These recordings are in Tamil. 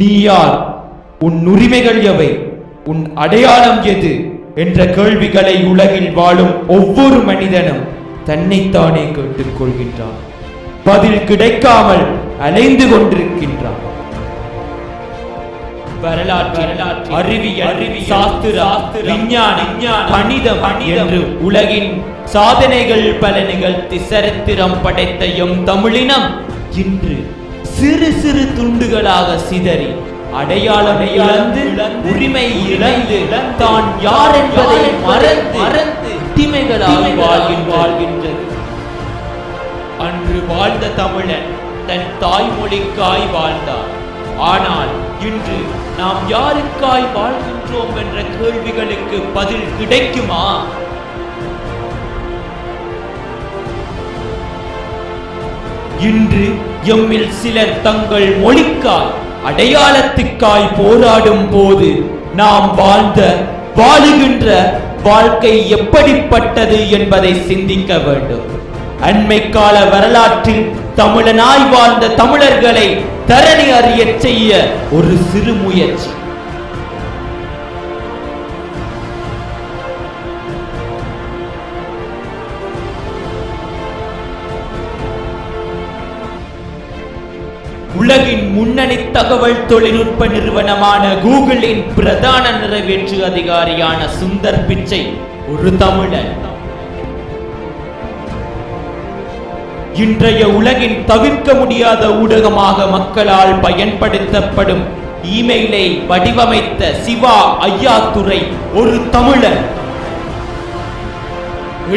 நீ யார்? உன் உரிமைகள் எவை? உன் அடையாளம் எது என்ற கேள்விகளை உலகில் வாழும் ஒவ்வொரு மனிதனும் தன்னைத்தானே கேட்டுக் கொள்கின்றான். பதில் கிடைக்காமல் அலைந்து கொண்டிருக்கின்றான். வரலாற்று, அறிவியல், சாஸ்திரம், விஞ்ஞானம், கணிதம் என்று உலகின் சாதனைகள் பல நிகழ்த்தி சரித்திரம் படைத்த எம் தமிழினம் இன்று சிறு சிறு துண்டுகளாக சிதறி அடையாளம் இழந்து, உரிமை இழந்து, தான் யார் என்பதை மறந்து தீமைகளால் வாழ்கின்றது. அன்று வாழ்ந்த தமிழன் தன் தாய்மொழிக்காய் வாழ்ந்தார். ஆனால் இன்று நாம் யாருக்காய் வாழ்கின்றோம் என்ற கேள்விகளுக்கு பதில் கிடைக்குமா? இன்று எம்மில் சிலர் தங்கள் மொழிக்காய், அடையாளத்துக்காய் போராடும் போது நாம் வாழுகின்ற வாழ்க்கை எப்படிப்பட்டது என்பதை சிந்திக்க வேண்டும். அண்மை கால வரலாற்றில் தமிழனாய் வாழ்ந்த தமிழர்களை தரணி அறிய செய்ய ஒரு சிறு முயற்சி. உலகின் முன்னணி தகவல் தொழில்நுட்ப நிறுவனமான கூகுளின் பிரதான நிறைவேற்று அதிகாரியான சுந்தர் பிச்சை ஒரு தமிழன். இன்றைய உலகின் தவிர்க்க முடியாத ஊடகமாக மக்களால் பயன்படுத்தப்படும் இமெயிலை வடிவமைத்த சிவா ஐயாத்துரை ஒரு தமிழன்.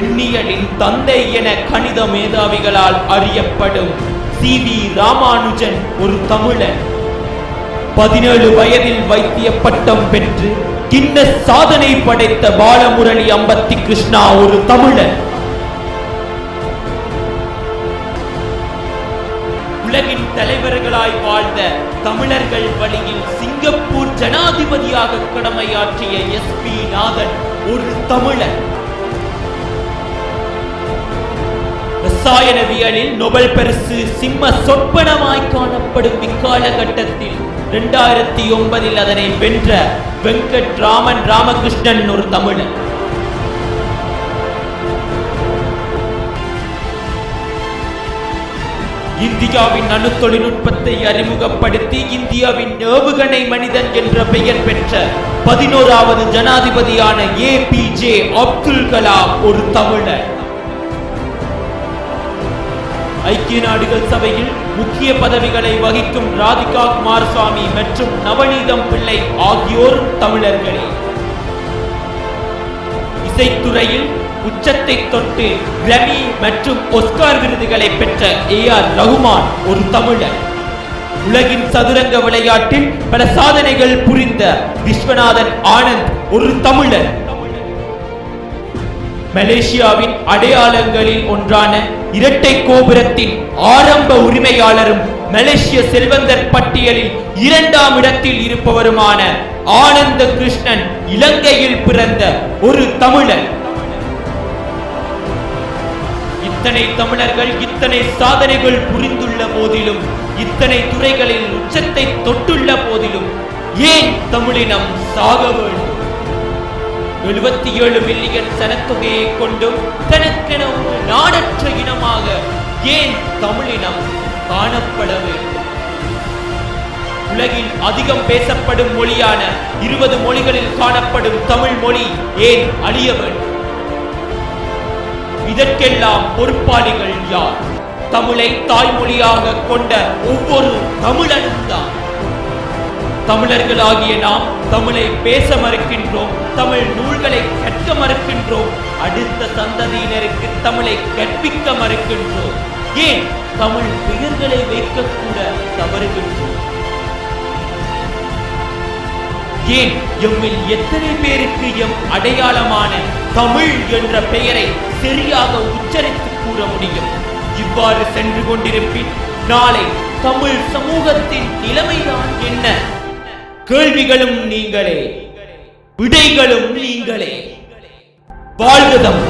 எண்ணியலின் தந்தை என கணித மேதாவிகளால் அறியப்படும் சி.வி. ராமானுஜன் ஒரு தமிழன். 17 வயதில் வைத்திய பட்டம் பெற்று கின்னஸ் சாதனை படைத்த பாலமுரளி அம்பத்தி கிருஷ்ணா ஒரு தமிழன். உலகின் தலைவர்களாய் வாழ்ந்த தமிழர்கள் வழியில் சிங்கப்பூர் ஜனாதிபதியாக கடமையாற்றிய எஸ்.பி. நாதன் ஒரு தமிழன். ரசாயனவியலில் நோபல் பரிசு சிம்ம சொற்பனமாய் காணப்படும் இக்காலகட்டத்தில் 2009 அதனை வென்ற வெங்கட் ராமகிருஷ்ணன் ஒரு தமிழன். இந்தியாவின் அணு தொழில்நுட்பத்தை அறிமுகப்படுத்தி இந்தியாவின் ஏவுகணை மனிதன் என்ற பெயர் பெற்ற 11வது ஜனாதிபதியான ஏபிஜே அப்துல் கலாம் ஒரு தமிழர். ஐக்கிய நாடுகள் சபையில் முக்கிய பதவிகளை வகிக்கும் ராதிகா குமாரசுவாமி மற்றும் நவநீதம் பிள்ளை ஆகியோர் தமிழர்களே. இசைத்துறையில் உச்சத்தை தொட்டு கிராமி மற்றும் ஒஸ்கார் விருதுகளை பெற்ற ஏ.ஆர். ரகுமான் ஒரு தமிழர். உலகின் சதுரங்க விளையாட்டில் பல சாதனைகள் புரிந்த விஸ்வநாதன் ஆனந்த் ஒரு தமிழர். மலேசியாவின் அடையாளங்களில் ஒன்றான இரட்டை கோபுரத்தின் ஆரம்ப உரிமையாளரும் மலேசிய செல்வந்தர் பட்டியலில் 2ஆம் இடத்தில் இருப்பவருமான ஆனந்த கிருஷ்ணன் இலங்கையில் பிறந்த ஒரு தமிழர். இத்தனை தமிழர்கள் இத்தனை சாதனைகள் புரிந்துள்ள போதிலும், இத்தனை துறைகளில் உச்சத்தை தொட்டுள்ள போதிலும் ஏன் தமிழினம் சாக வேண்டும்? 77 மில்லியன் சனத்தொகையை கொண்டும் தனக்கென ஒரு நாடற்ற இனமாக ஏன் தமிழினம் காணப்பட வேண்டும்? உலகில் அதிகம் பேசப்படும் மொழியான 20 மொழிகளில் காணப்படும் தமிழ் மொழி ஏன் அழிய வேண்டும்? இதற்கெல்லாம் பொறுப்பாளிகள் யார்? தமிழை தாய்மொழியாக கொண்ட ஒவ்வொரு தமிழனும் தான். தமிழர்களாகிய நாம் தமிழை பேச மறுக்கின்றோம், தமிழ் நூல்களை கற்க மறுக்கின்றோம், அடுத்த சந்ததியினருக்கு தமிழை கற்பிக்க மறுக்கின்றோம். ஏன் தமிழ் பெயர்களை வைக்கக்கூட தவறுகின்றோம்? ஏன் எம்மில் எத்தனை பேருக்கு எம் அடையாளமான தமிழ் என்ற பெயரை சரியாக உச்சரித்து கூற முடியும்? இவ்வாறு சென்று கொண்டிருப்பின் நாளை தமிழ் சமூகத்தின் நிலைமைதான் என்ன? கேள்விகளும் நீங்களே, விடைகளும் நீங்களே. வாழ்க தமிழ்!